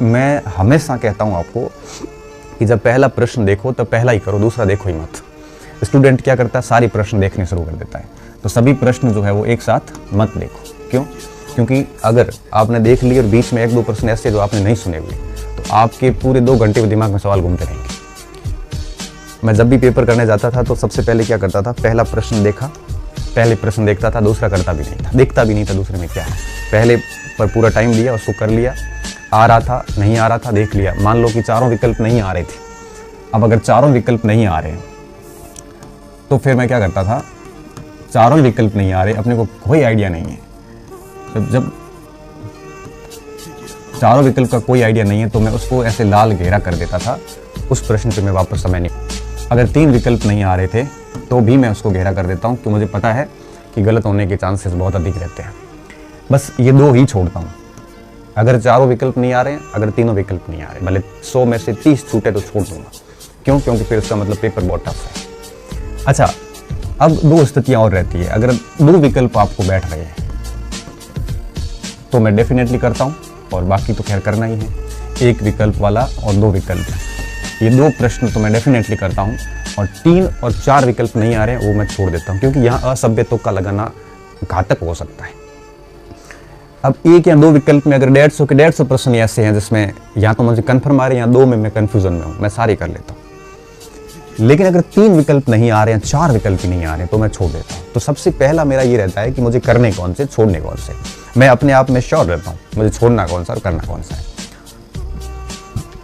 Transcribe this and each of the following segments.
मैं हमेशा कहता हूँ आपको कि जब पहला प्रश्न देखो तब पहला ही करो, दूसरा देखो ही मत। स्टूडेंट क्या करता है, सारे प्रश्न देखने शुरू कर देता है। तो सभी प्रश्न जो है वो एक साथ मत देखो। क्यों? क्योंकि अगर आपने देख लिए और बीच में 1-2 प्रश्न ऐसे जो आपने नहीं सुने हुए, तो आपके पूरे 2 घंटे में दिमाग में सवाल घूमते रहेंगे। मैं जब भी पेपर करने जाता था तो सबसे पहले क्या करता था, पहला प्रश्न देखा, पहले प्रश्न देखता था, दूसरा करता भी नहीं था, देखता भी नहीं था दूसरे में क्या है। पहले पर पूरा टाइम दिया, उसको कर लिया, आ रहा था नहीं आ रहा था देख लिया। मान लो कि चारों विकल्प नहीं आ रहे थे। अब अगर चारों विकल्प नहीं आ रहे हैं तो फिर मैं क्या करता था, चारों विकल्प नहीं आ रहे, अपने को कोई आइडिया नहीं है, जब चारों विकल्प का कोई आइडिया नहीं है तो मैं उसको ऐसे लाल घेरा कर देता था, उस प्रश्न पे मैं वापस समय नहीं। अगर 3 विकल्प नहीं आ रहे थे तो भी मैं उसको घेरा कर देता हूँ कि मुझे पता है कि गलत होने के चांसेस बहुत अधिक रहते हैं। बस ये 2 ही छोड़ता हूँ। अगर चारों विकल्प नहीं आ रहे हैं, अगर तीनों विकल्प नहीं आ रहे, भले 100 में से 30 छूटे तो छोड़ दूंगा। क्यों? क्योंकि फिर उसका मतलब पेपर बहुत टफ है। अच्छा, अब 2 स्थितियाँ और रहती है। अगर 2 विकल्प आपको बैठ रहे हैं तो मैं डेफिनेटली करता हूँ, और बाकी तो खैर करना ही है। 1 विकल्प वाला और 2 विकल्प, ये 2 प्रश्न तो मैं डेफिनेटली करता हूँ, और 3 और 4 विकल्प नहीं आ रहे हैं वो मैं छोड़ देता हूँ, क्योंकि यहाँ असभ्य तुक्का लगाना घातक हो सकता है। अब 1 या 2 विकल्प में अगर 150 के 150 प्रश्न ऐसे हैं जिसमें या तो मुझे कन्फर्म आ रहे हैं या 2 में मैं कन्फ्यूजन में हूँ, मैं सारे कर लेता हूँ। लेकिन अगर 3 विकल्प नहीं आ रहे हैं, 4 विकल्प ही नहीं आ रहे हैं, तो मैं छोड़ देता हूँ। तो सबसे पहला मेरा ये रहता है कि मुझे करने कौन से, छोड़ने कौन से। मैं अपने आप में श्योर रहता हूँ मुझे छोड़ना कौन सा और करना कौन सा है।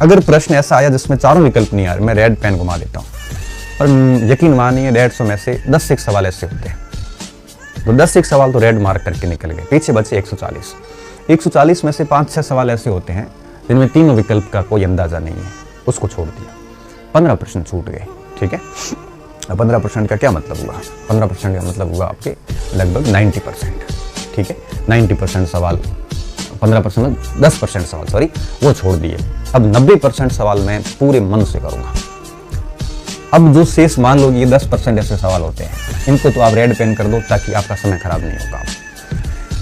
अगर प्रश्न ऐसा आया जिसमें चारों विकल्प नहीं आ रहे, मैं रेड पेन घुमा देता हूँ। और यकीन मानिए 150 में से 10 एक सवाल ऐसे होते हैं, तो 10 एक सवाल तो रेड मार्क करके निकल गए, पीछे बचे 140। 140 में से 5-6 सवाल ऐसे होते हैं जिनमें तीनों विकल्प का कोई अंदाजा नहीं है, उसको छोड़ दिया। 15 प्रश्न छूट गए। ठीक है, 15% का क्या मतलब हुआ? 15% का मतलब हुआ आपके लगभग 90%। ठीक है, 90% सवाल, 15% 10% सवाल सॉरी वो छोड़ दिए। अब 90% सवाल मैं पूरे मन से करूंगा। अब जो शेष मान लो ये 10% ऐसे सवाल होते हैं, इनको तो आप रेड पेन कर दो ताकि आपका समय खराब नहीं होगा।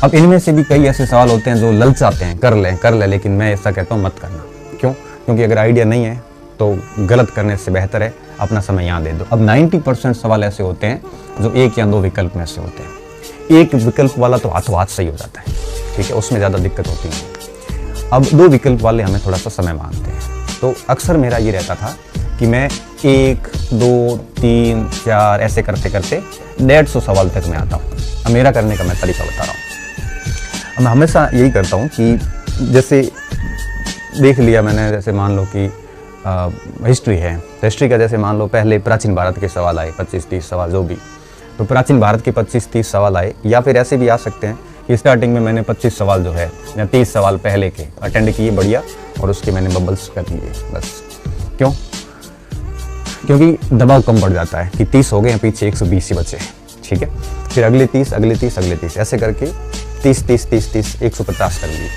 अब इनमें से भी कई ऐसे सवाल होते हैं जो ललचाते हैं, कर ले, लेकिन मैं ऐसा कहता हूँ मत करना। क्यों? क्योंकि अगर आइडिया नहीं है तो गलत करने से बेहतर है अपना समय यहाँ दे दो। अब 90% सवाल ऐसे होते हैं जो 1 या 2 विकल्प में से होते हैं। 1 विकल्प वाला तो हाथों हाथ सही हो जाता है। ठीक है, उसमें ज़्यादा दिक्कत होती है। अब 2 विकल्प वाले हमें थोड़ा सा समय मांगते हैं। तो अक्सर मेरा ये रहता था कि मैं 1, 2, 3, 4 ऐसे करते करते 150 सवाल तक मैं आता हूँ। अब मेरा करने का मैं तरीका बता रहा हूँ। अब मैं हमेशा यही करता हूँ कि जैसे देख लिया मैंने, जैसे मान लो कि हिस्ट्री है, तो हिस्ट्री का जैसे मान लो पहले प्राचीन भारत के सवाल आए 25-30 सवाल जो भी, तो प्राचीन भारत के 25-30 सवाल आए, या फिर ऐसे भी आ सकते हैं कि स्टार्टिंग में मैंने 25 सवाल जो है या 30 सवाल पहले के अटेंड किए बढ़िया, और उसके मैंने बबल्स कर लिए बस। क्यों? क्योंकि दबाव कम बढ़ जाता है कि 30 हो गए हैं, पीछे 120 ही बचे। ठीक है, फिर अगले 30, अगले 30, अगले 30 ऐसे करके 30, 150 कर लिए।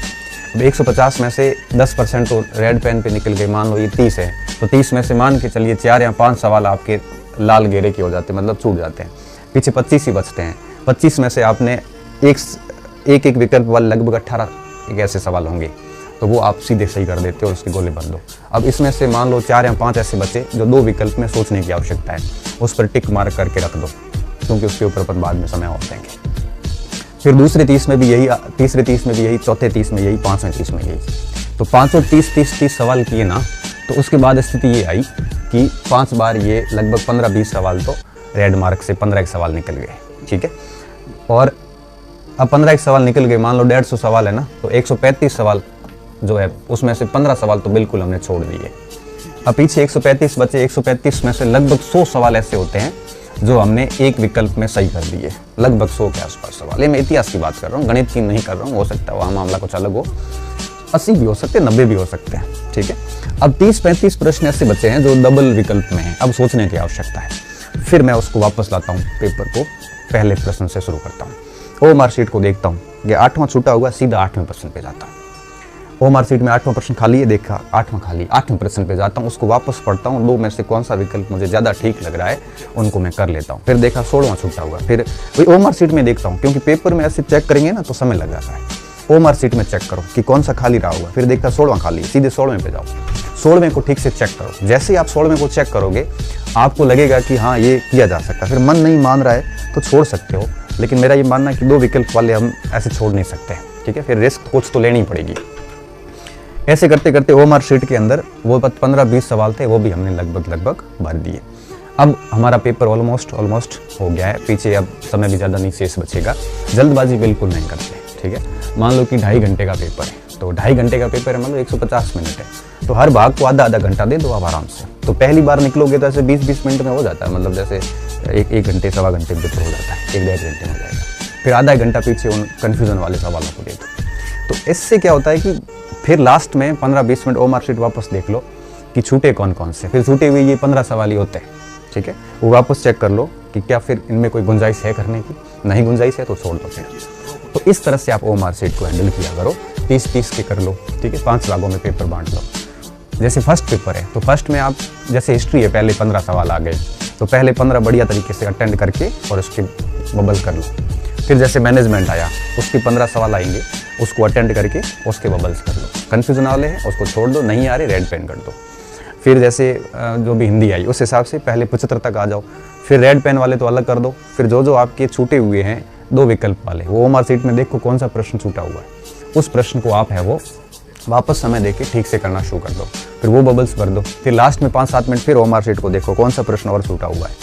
अब 150 में से 10% तो रेड पेन पे निकल गए। मान लो ये 30 है, तो 30 में से मान के चलिए 4 या 5 सवाल आपके लाल घेरे के हो जाते हैं, मतलब छूट जाते हैं, पीछे 25 ही बचते हैं। 25 में से आपने एक विकल्प वाले लगभग 18 एक ऐसे सवाल होंगे, तो वो आप सीधे सही कर देते हो और उसके गोले बन दो। अब इसमें से मान लो 4 या 5 ऐसे बचे जो 2 विकल्प में सोचने की आवश्यकता है, उस पर टिक मार्क करके रख दो, क्योंकि उसके ऊपर अपन बाद में समय और देंगे। फिर दूसरे 30 में भी यही, तीसरे 30 में भी यही, चौथे 30 में यही, पांचवें 30 में यही। तो 530 सवाल किए ना, तो उसके बाद स्थिति ये आई कि 5 बार ये लगभग 15-20 सवाल तो रेड मार्क से 15 एक सवाल निकल गए। ठीक है, और अब 15 एक सवाल निकल गए, मान लो 150 सवाल है ना, तो 135 सवाल जो है उसमें से 15 सवाल तो बिल्कुल हमने छोड़ दिए। अब पीछे 135 बचे। 135 में से लगभग 100 सवाल ऐसे होते हैं जो हमने एक विकल्प में सही कर दिए, लगभग 100 के आसपास सवाल। ये मैं इतिहास की बात कर रहा हूँ, गणित की नहीं कर रहा हूँ। हो सकता है वहाँ मामला कुछ अलग हो, 80 भी हो सकते हैं, 90 भी हो सकते हैं। ठीक है, अब 30-35 प्रश्न ऐसे बचे हैं जो डबल विकल्प में हैं, अब सोचने की आवश्यकता है। फिर मैं उसको वापस लाता हूँ, पेपर को पहले प्रश्न से शुरू करता हूँ। ओएमआर शीट को देखता हूँ, ये 8वां छूटा हुआ, सीधा 8वें प्रश्न पे जाता हूँ। ओएमआर शीट में 8वां प्रश्न खाली है, देखा 8वां खाली, 8वें प्रश्न पे जाता हूँ, उसको वापस पढ़ता हूँ, 2 में से कौन सा विकल्प मुझे ज़्यादा ठीक लग रहा है उनको मैं कर लेता हूँ। फिर देखा 16वां छूटा हुआ, फिर वही ओएमआर शीट में देखता हूँ, क्योंकि पेपर में ऐसे चेक करेंगे ना तो समय लग जाता है। ओएमआर शीट में चेक करो कि कौन सा खाली रहा होगा, फिर देखता 16वां खाली है, सीधे 16वें पे जाओ, 16वें को ठीक से चेक करो। जैसे ही आप 16वें को चेक करोगे आपको लगेगा कि हाँ ये किया जा सकता है, फिर मन नहीं मान रहा है तो छोड़ सकते हो, लेकिन मेरा ये मानना है कि 2 विकल्प वाले हम ऐसे छोड़ नहीं सकते, ठीक है, फिर रिस्क कुछ तो लेनी पड़ेगी। ऐसे करते करते ओएमआर शीट के अंदर वो 15-20 सवाल थे, वो भी हमने लगभग भर दिए। अब हमारा पेपर ऑलमोस्ट हो गया है, पीछे अब समय भी ज़्यादा नहीं शेष बचेगा। जल्दबाजी बिल्कुल नहीं करते, ठीक है। मान लो कि 2.5 घंटे का पेपर है, तो 2.5 घंटे का पेपर है, मान लो 150 मिनट है, तो हर भाग को आधा घंटा दे दो आप आराम से। तो पहली बार निकलोगे तो ऐसे 20-20 मिनट में हो जाता है, मतलब जैसे एक घंटे 1.25 घंटे में पेपर हो जाता है, 1-1.5 घंटे में हो जाएगा। फिर आधा घंटा पीछे उन कन्फ्यूज़न वाले सवालों को दे दो। तो इससे क्या होता है कि फिर लास्ट में 15-20 मिनट ओएमआर शीट वापस देख लो कि छूटे कौन कौन से, फिर छूटे हुए ये 15 सवाल ही होते हैं, ठीक है। वो वापस चेक कर लो कि क्या फिर इनमें कोई गुंजाइश है करने की, नहीं गुंजाइश है तो छोड़ दो फिर। तो इस तरह से आप ओएमआर शीट को हैंडल किया करो, 30-30 के कर लो, ठीक है, 5 भागों में पेपर बांट लो। जैसे फर्स्ट पेपर है तो फर्स्ट में आप जैसे हिस्ट्री है, पहले 15 सवाल आ गए तो पहले 15 बढ़िया तरीके से अटेंड करके और उसके बबल कर लो। फिर जैसे मैनेजमेंट आया उसके 15 सवाल आएंगे, उसको अटेंड करके उसके बबल्स कर लो। कन्फ्यूजन वाले हैं उसको छोड़ दो, नहीं आ रहे रेड पेन कर दो। फिर जैसे जो भी हिंदी आई उस हिसाब से पहले 75 तक आ जाओ, फिर रेड पेन वाले तो अलग कर दो। फिर जो आपके छूटे हुए हैं 2 विकल्प वाले, वो ओएमआर शीट में देखो कौन सा प्रश्न छूटा हुआ है, उस प्रश्न को आप है वो वापस समय देके ठीक से करना शुरू कर दो, फिर वो बबल्स भर दो। फिर लास्ट में 5-7 मिनट फिर ओएमआर शीट को देखो कौन सा प्रश्न और छूटा हुआ है,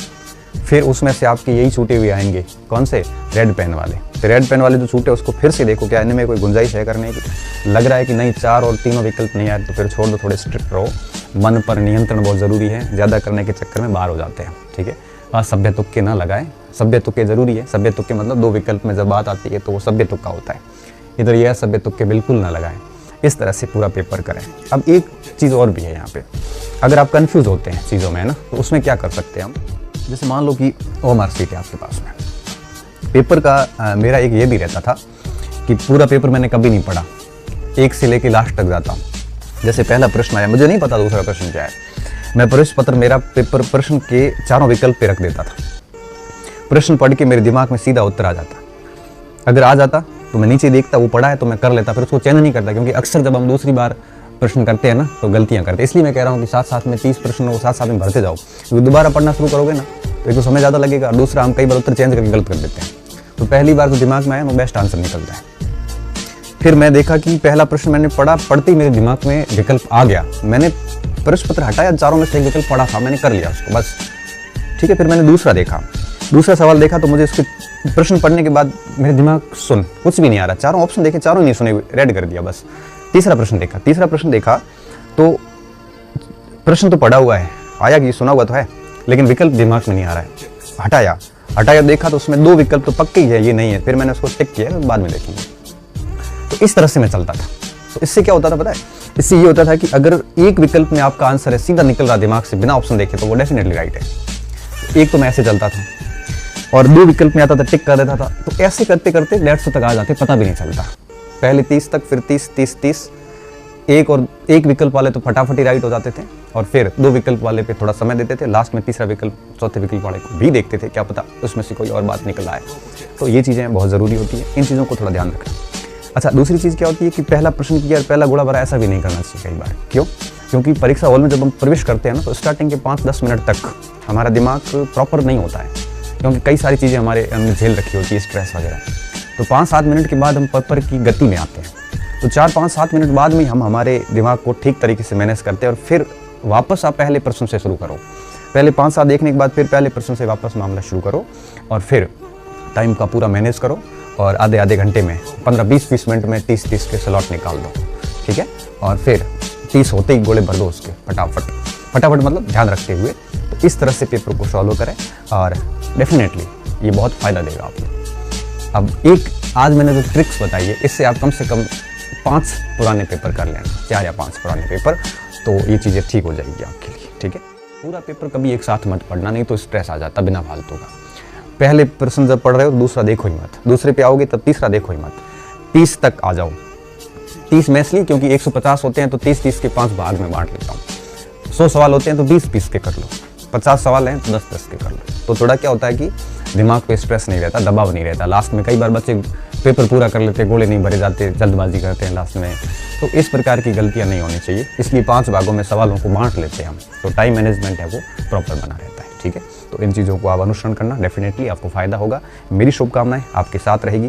फिर उसमें से आपके यही छूटे हुए आएंगे, कौन से, रेड पेन वाले। तो रेड पेन वाले जो छूटे उसको फिर से देखो क्या इनमें कोई गुंजाइश है करने की, लग रहा है कि नहीं 4 और 3 विकल्प नहीं आए तो फिर छोड़ दो, थोड़े स्ट्रिक्ट रहो। मन पर नियंत्रण बहुत ज़रूरी है, ज़्यादा करने के चक्कर में बाहर हो जाते हैं, ठीक है। सभ्य तुक्के ना लगाएं, सभ्य तुक्के ज़रूरी है, सभ्य तुक्के मतलब 2 विकल्प में जब बात आती है तो वो सभ्य तुक्का होता है, इधर यह सभ्य तुक्के बिल्कुल ना लगाएं। इस तरह से पूरा पेपर करें। अब एक चीज़ और भी है यहाँ पे, अगर आप कंफ्यूज होते हैं चीज़ों में, है ना, तो उसमें क्या कर सकते हैं हम। जैसे मान लो कि ओएमआर शीट है आपके पास में, पेपर का मेरा एक ये भी रहता था कि पूरा पेपर मैंने कभी नहीं पढ़ा, एक से लेके लास्ट तक जाता हूँ। जैसे पहला प्रश्न आया, मुझे नहीं पता दूसरा प्रश्न क्या है, मैं प्रश्न पत्र मेरा पेपर प्रश्न के 4 विकल्प पे रख देता था, प्रश्न पढ़ के मेरे दिमाग में सीधा उत्तर आ जाता। अगर आ जाता तो मैं नीचे देखता वो पढ़ा है तो मैं कर लेता, फिर उसको चेंज नहीं करता, क्योंकि अक्सर जब हम दूसरी बार प्रश्न करते हैं ना तो गलतियां करते हैं। इसलिए मैं कह रहा हूँ कि साथ में 30 प्रश्नों को साथ में भरते जाओ, क्योंकि दोबारा पढ़ना शुरू करोगे ना तो एक तो समय ज़्यादा लगेगा, दूसरा हम कई बार उत्तर चेंज करके गलत कर देते हैं। तो पहली बार जो दिमाग में आया वो बेस्ट आंसर निकलता है। फिर मैं देखा कि पहला प्रश्न मैंने पढ़ा, पढ़ते ही मेरे दिमाग में विकल्प आ गया, मैंने प्रश्न पत्र हटाया, 4 में से 1 विकल्प पढ़ा था, मैंने कर लिया उसको बस, ठीक है। फिर मैंने दूसरा देखा, दूसरा सवाल देखा तो मुझे उसके प्रश्न पढ़ने के बाद मेरे दिमाग सुन कुछ भी नहीं आ रहा, 4 ऑप्शन देखे, 4 नहीं सुने, रेड कर दिया बस। तीसरा प्रश्न देखा तो प्रश्न तो पढ़ा हुआ है, आया कि सुना हुआ तो है, लेकिन विकल्प दिमाग में नहीं आ रहा है। हटाया देखा तो उसमें 2 विकल्प तो पक्के ही है, ये नहीं है, फिर मैंने उसको टिक किया, बाद में देखेंगे। तो इस तरह से मैं चलता था। तो इससे क्या होता था पता है, इससे ये होता था कि अगर एक विकल्प में आपका आंसर है सीधा निकल रहा दिमाग से बिना ऑप्शन देखे तो वो डेफिनेटली राइट है। एक तो मैं ऐसे चलता था और 2 विकल्प में आता था, टिक कर देता था। तो ऐसे करते करते 150 तक आ जाते, पता भी नहीं चलता। पहले 30 तक, फिर 30, एक विकल्प वाले तो फटाफट ही राइट हो जाते थे, और फिर 2 विकल्प वाले पे थोड़ा समय देते थे, लास्ट में तीसरा विकल्प, चौथे विकल्प वाले को भी देखते थे, क्या पता उसमें से कोई और बात निकल आए। तो ये चीज़ें बहुत ज़रूरी होती हैं, इन चीज़ों को थोड़ा ध्यान रखें। अच्छा, दूसरी चीज़ क्या होती है कि पहला प्रश्न किया और पहला गोला भरा, ऐसा भी नहीं करना चाहिए कई बार। क्यों? क्योंकि परीक्षा हॉल में जब हम प्रवेश करते हैं ना तो स्टार्टिंग के 5-10 मिनट तक हमारा दिमाग प्रॉपर नहीं होता है, क्योंकि कई सारी चीज़ें हमने झेल रखी होती है, स्ट्रेस वगैरह। तो 5-7 मिनट के बाद हम पेपर की गति में आते हैं, तो 4-5-7 मिनट बाद में हम हमारे दिमाग को ठीक तरीके से मैनेज करते हैं, और फिर वापस आप पहले प्रश्न से शुरू करो। पहले 5-7 देखने के बाद फिर पहले प्रश्न से वापस मामला शुरू करो, और फिर टाइम का पूरा मैनेज करो, और आधे घंटे में 15-20 मिनट में 30 के स्लॉट निकाल दो, ठीक है। और फिर 30 होते ही गोले भर दो उसके फटाफट मतलब ध्यान रखते हुए। तो इस तरह से पेपर को सॉल्व करें, और डेफिनेटली ये बहुत फ़ायदा देगा आपको। अब एक आज मैंने जो ट्रिक्स बताई है, इससे आप कम से कम 5 पुराने पेपर कर लेना, 4 या 5 पुराने पेपर, तो ये चीज़ें ठीक हो जाएगी आपके लिए, ठीक है। पूरा पेपर कभी एक साथ मत पढ़ना, नहीं तो स्ट्रेस आ जाता बिना फालतू का। पहले प्रश्न जब पढ़ रहे हो दूसरा देखो ही मत, दूसरे पे आओगे तब तीसरा देखो ही मत, 30 तक आ जाओ। 30 में इसलिए क्योंकि 150 होते हैं तो 30 के 5 भाग में बांट लेता हूँ। 100 सवाल होते हैं तो 20 के कर लो, 50 सवाल हैं तो 10 के कर लो। तो थोड़ा क्या होता है कि दिमाग पे स्ट्रेस नहीं रहता, दबाव नहीं रहता। लास्ट में कई बार बच्चे पेपर पूरा कर लेते, गोले नहीं भरे जाते, जल्दबाजी करते हैं लास्ट में। तो इस प्रकार की गलतियां नहीं होनी चाहिए, इसलिए 5 भागों में सवालों को बांट लेते हैं हम, तो टाइम मैनेजमेंट है वो प्रॉपर बना रहता है। ठीक है, तो इन चीज़ों को आप अनुसरण करना, डेफिनेटली आपको फायदा होगा। मेरी शुभकामनाएं आपके साथ रहेगी।